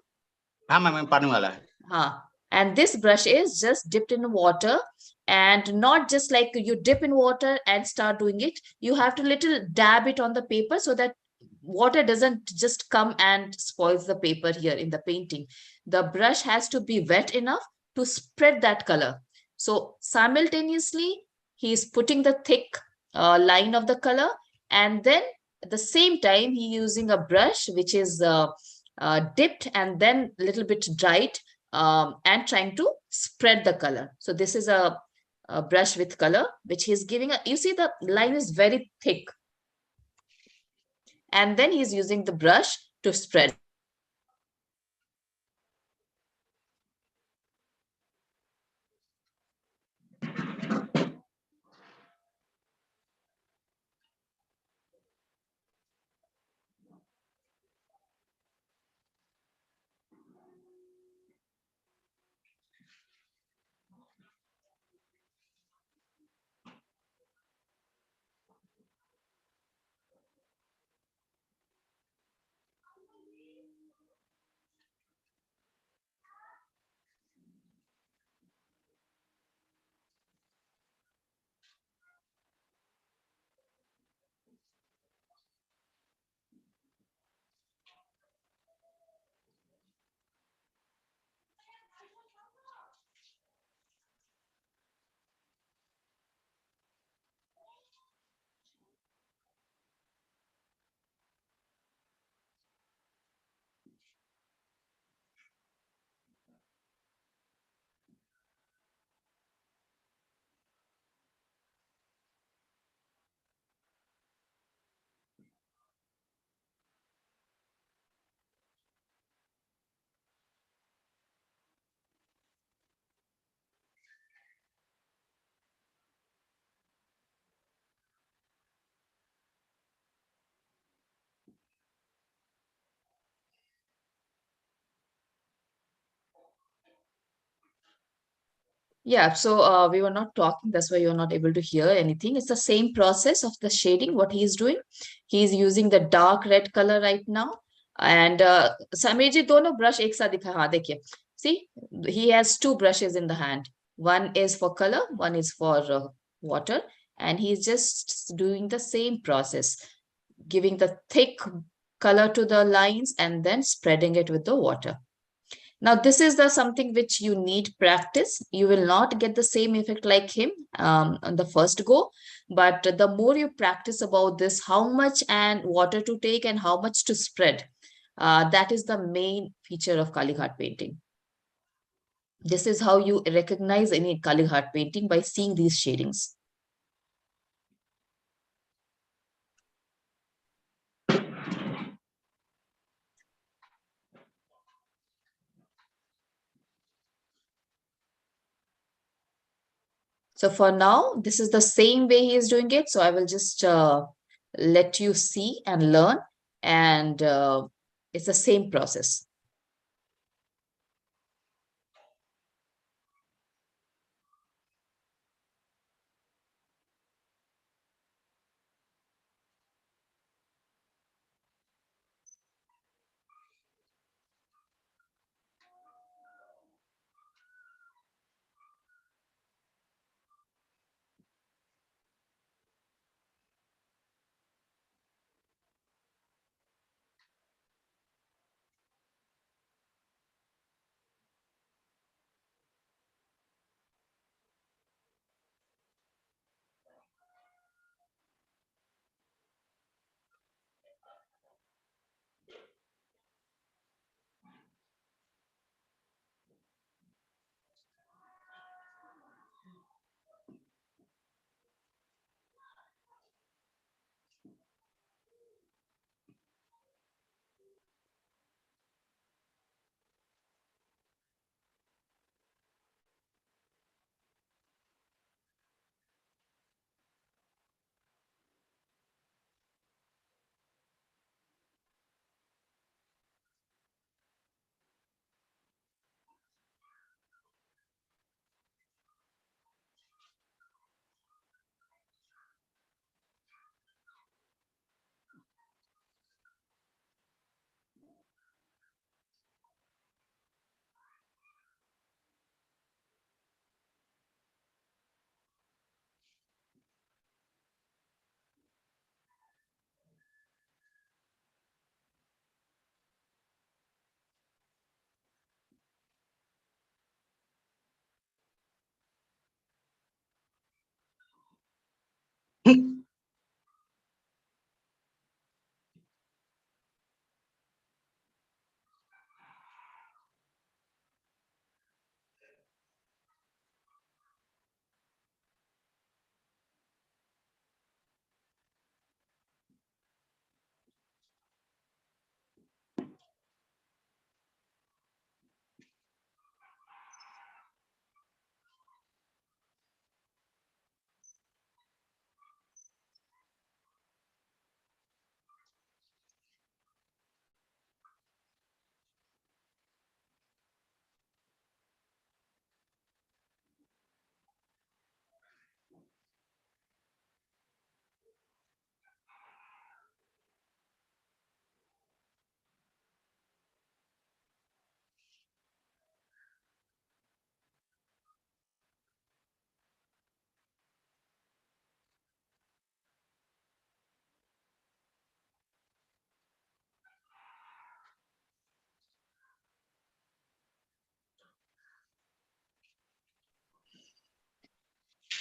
हाँ ma'am, पानी वाला है। हाँ. And this brush is just dipped in water, and not just like you dip in water and start doing it. You have to little dab it on the paper so that water doesn't just come and spoils the paper here in the painting. The brush has to be wet enough to spread that color. So simultaneously, he is putting the thick line of the color, and then at the same time, he using a brush which is dipped and then a little bit dried, and trying to spread the color. So this is a brush with color, which he's giving you see the line is very thick. And then he's using the brush to spread. Yeah, so we were not talking, that's why you're not able to hear anything. It's the same process of the shading, what he's doing. He's using the dark red color right now. And Samir ji, dono brush ek साथ दिखा हाँ देखिए. See, he has two brushes in the hand. One is for color, one is for water. And he's just doing the same process, giving the thick color to the lines and then spreading it with the water. Now, this is the something which you need practice. You will not get the same effect like him on the first go, but the more you practice about this, how much and water to take and how much to spread, that is the main feature of Kalighat painting. This is how you recognize any Kalighat painting, by seeing these shadings. So for now, this is the same way he is doing it. So I will just let you see and learn. And it's the same process.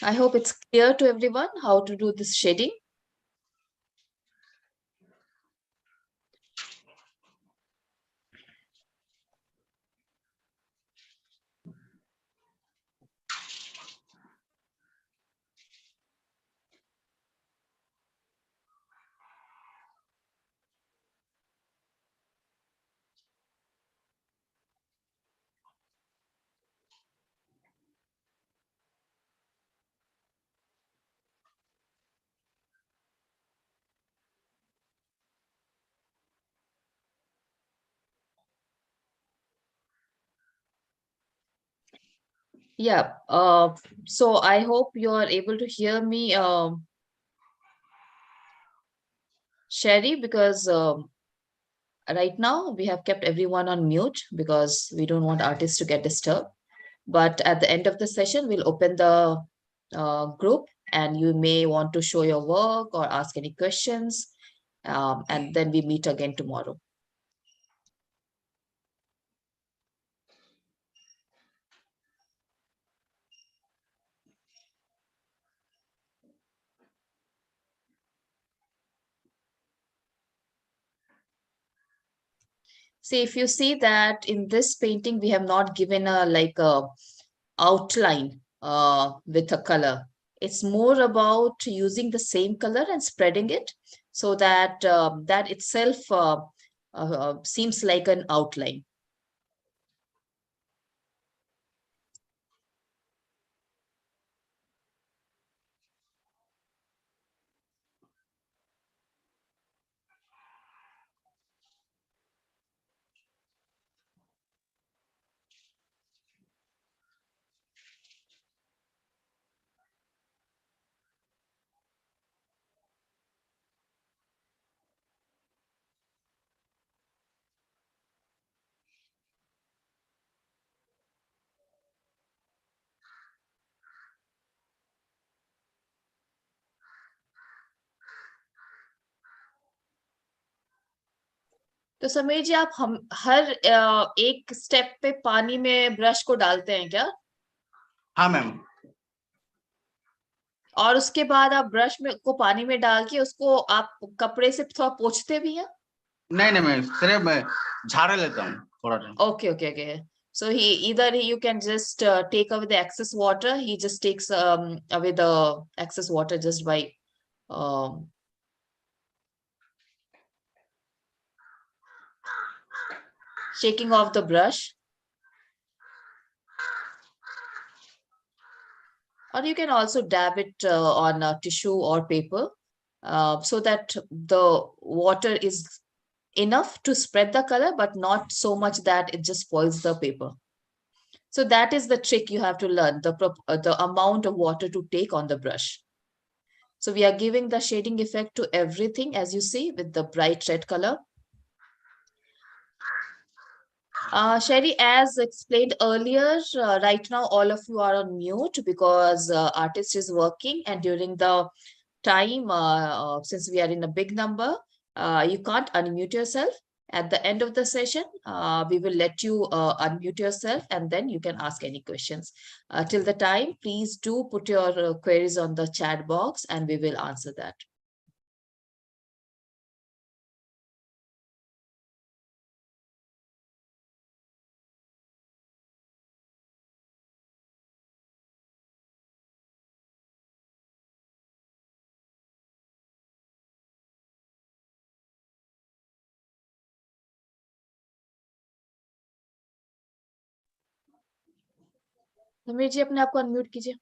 I hope it's clear to everyone how to do this shading. Yeah. So I hope you are able to hear me, Sherry, because right now we have kept everyone on mute because we don't want artists to get disturbed. But at the end of the session, we'll open the group and you may want to show your work or ask any questions. And then we meet again tomorrow. See, if you see that in this painting, we have not given a like a outline with a color. It's more about using the same color and spreading it so that that itself seems like an outline. तो समीर जी आप हम हर एक step पे पानी में brush को डालते हैं क्या? हाँ मैम। और उसके बाद आप ब्रश में को पानी में डाल के उसको आप कपड़े से थोड़ा पोंछते भी हैं? नहीं नहीं, मैं सिर्फ मैं झाड़ लेता हूँ थोड़ा time. Okay, okay, okay. So you can just take away the excess water. He just takes away the excess water just by um, shaking off the brush. Or you can also dab it on a tissue or paper so that the water is enough to spread the color, but not so much that it just spoils the paper. So that is the trick you have to learn, the amount of water to take on the brush. So we are giving the shading effect to everything, as you see, with the bright red color. Sherry, as explained earlier, right now all of you are on mute because artist is working, and during the time, since we are in a big number, you can't unmute yourself. At the end of the session, we will let you unmute yourself and then you can ask any questions. Till the time, please do put your queries on the chat box and we will answer that. Sameer ji अपने आप को unmute कीजिए।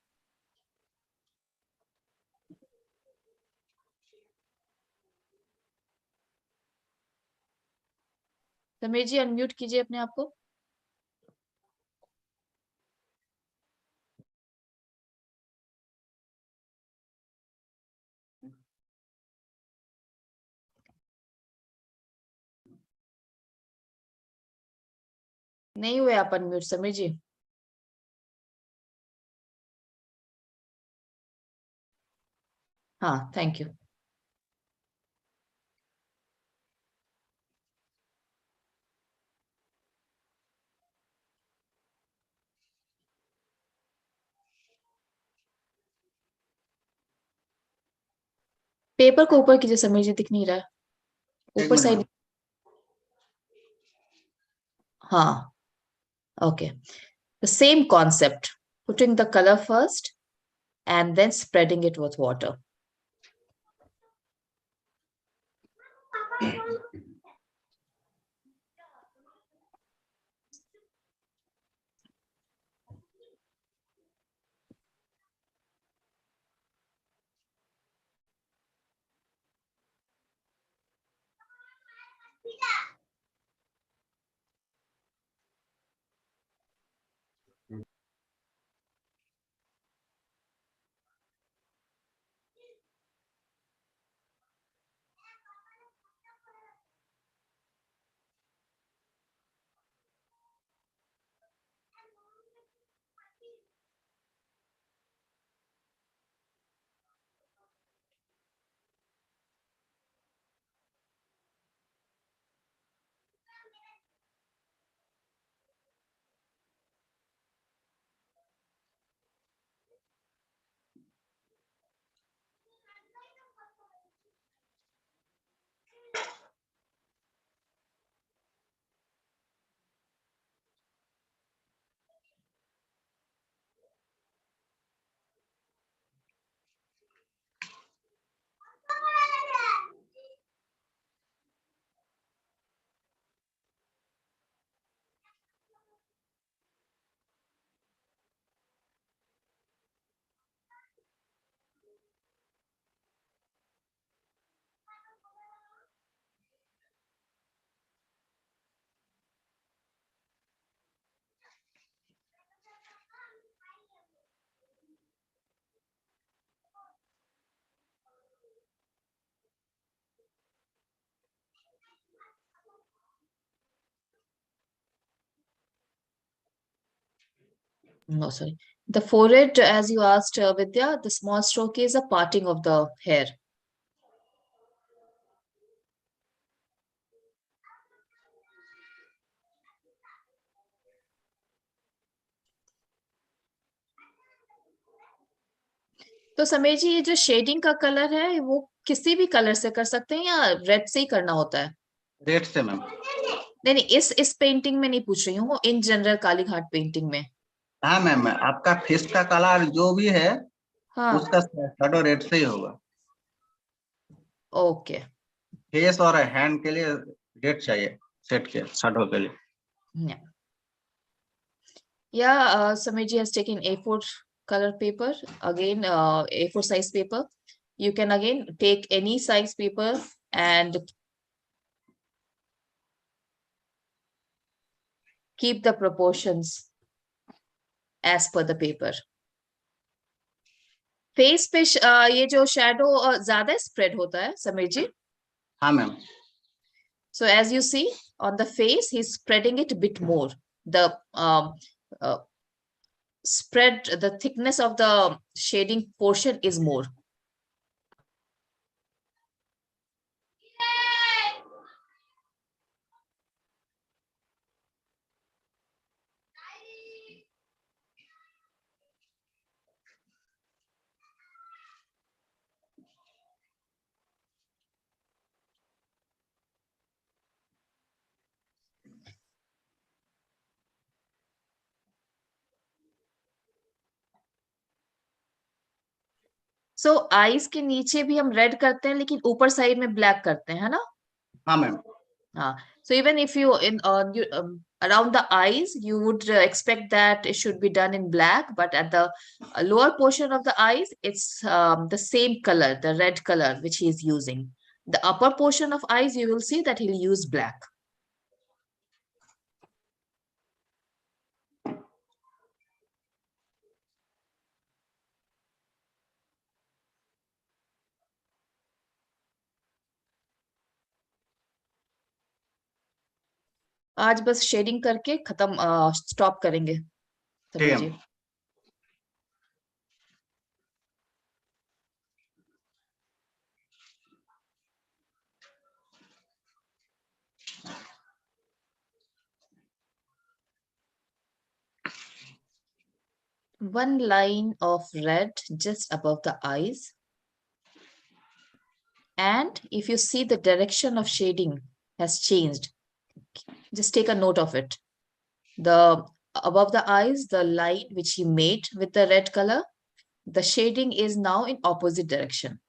समीर जी unmute कीजिए अपने आप को। नहीं हुए आप अनम्यूट समीर जी। हाँ, थैंक यू। पेपर को ऊपर कीजिए समीर जी, दिख नहीं रहा है। एक ऊपर मिनट साइड। मैम। हाँ, okay. The same concept, putting the color first and then spreading it with water. No, sorry. The forehead, as you asked, Vidya, the small stroke is a parting of the hair. तो समय जी, ये जो shading का colour है वो किसी भी colour से कर सकते हैं या रेड से ही करना होता है? रेड से मैम। नहीं नहीं, इस पेंटिंग में नहीं पूछ रही हूँ, इन जनरल कालीघाट पेंटिंग में। हाँ मैम, आपका फेस का कलर जो भी है हाँ, उसका शेडो रेड से ही होगा। ओके। फेस और हैंड के लिए रेड चाहिए, सेट के शेडो के लिए। Yeah, Samiji has taken A4 color paper, again A4 size paper. You can again take any size paper and keep the proportions as per the paper. Face पे ये जो shadow ज्यादा spread होता है समीर जी? हाँ ma'am. So as you see on the face, he's spreading it a bit more. The spread, the thickness of the shading portion is more. So eyes के नीचे भी हम रेड करते हैं लेकिन ऊपर साइड में ब्लैक करते हैं, है ना? हाँ ma'am. So even if you around the eyes, you would expect that it should be done in black, but at the lower portion of the eyes, it's the same color, the red color, which he is using. The upper portion of eyes, you will see that he'll use black. आज बस shading करके खत्म, stop करेंगे समीर जी। One line of red just above the eyes. And if you see the direction of shading has changed, just take a note of it. The above the eyes, the line which he made with the red color, the shading is now in opposite direction.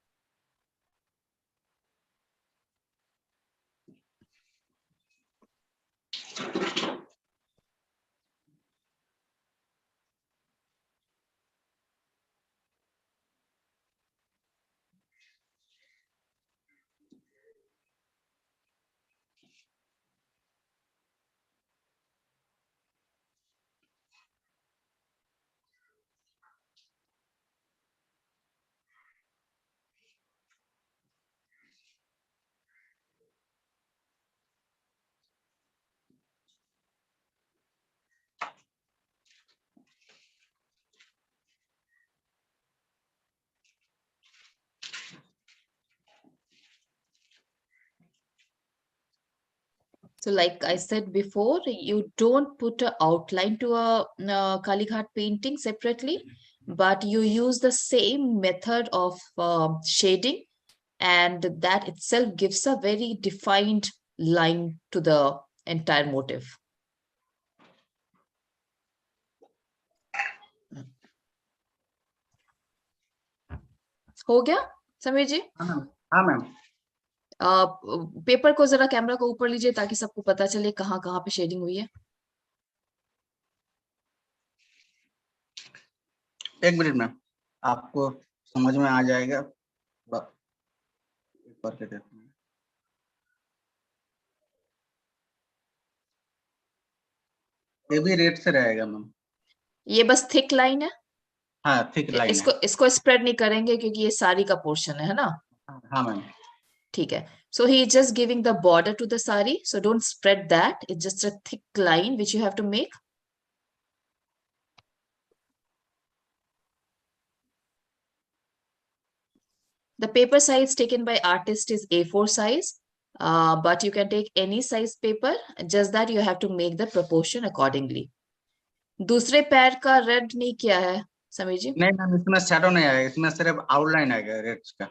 So like I said before, you don't put an outline to a Kalighat painting separately, but you use the same method of shading, and that itself gives a very defined line to the entire motif. हो गया समीर जी? हाँ ma'am. Paper को जरा camera को ऊपर लीजिए ताकि सबको पता चले कहाँ कहाँ पे शेडिंग हुई है। एक मिनट मैम, आपको समझ में आ जाएगा। करके देखते हैं। ये भी रेड से रहेगा मैम। ये बस थिक लाइन है? हाँ, थिक लाइन इसको है। इसको स्प्रेड नहीं करेंगे क्योंकि ये साड़ी का पोर्शन है ना? हाँ मैम। ठीक है। So he is just giving the border to the sari, so don't spread that. It's just a thick line which you have to make. The paper size taken by artist is A4 size, but you can take any size paper, just that you have to make the proportion accordingly. दूसरे पैर का red नहीं किया है समीर जी? नहीं ma'am, इसमें shadow नहीं आएगा, इसमें सिर्फ आउटलाइन आएगा रेड का.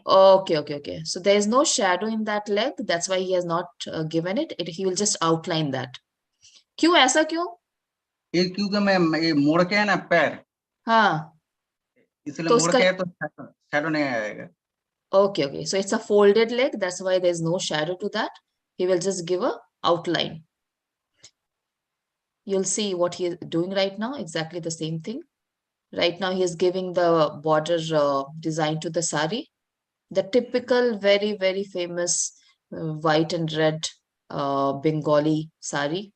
Okay. So there is no shadow in that leg. That's why he has not given it. He will just outline that. क्यों ऐसा क्यों? ये क्योंकि मैं ये मोड़ के है ना पैर, हाँ. इसलिए तो मोड़ उसका के है तो शैडो नहीं आएगा. Okay. So it's a folded leg. That's why there's no shadow to that. He will just give a outline. You'll see what he is doing right now. Exactly the same thing. Right now he is giving the border design to the sari. The typical, very, very famous white and red Bengali sari.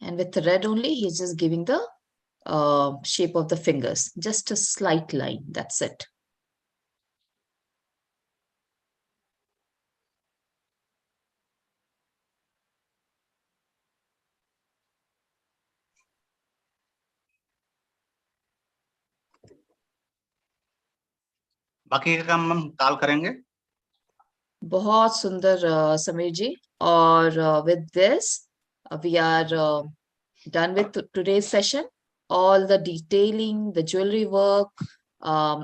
And with the red only, he's just giving the shape of the fingers. Just a slight line. That's it. बाकी का काम हम काल करेंगे. बहुत सुंदर समीर जी. और with this we are done with today's session. All the detailing, the jewelry work,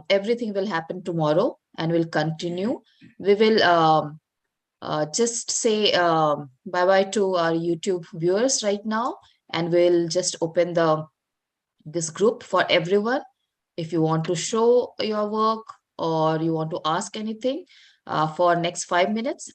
everything will happen tomorrow and will continue. We will just say bye-bye to our YouTube viewers right now, and we'll just open this group for everyone. If you want to show your work or you want to ask anything for next 5 minutes.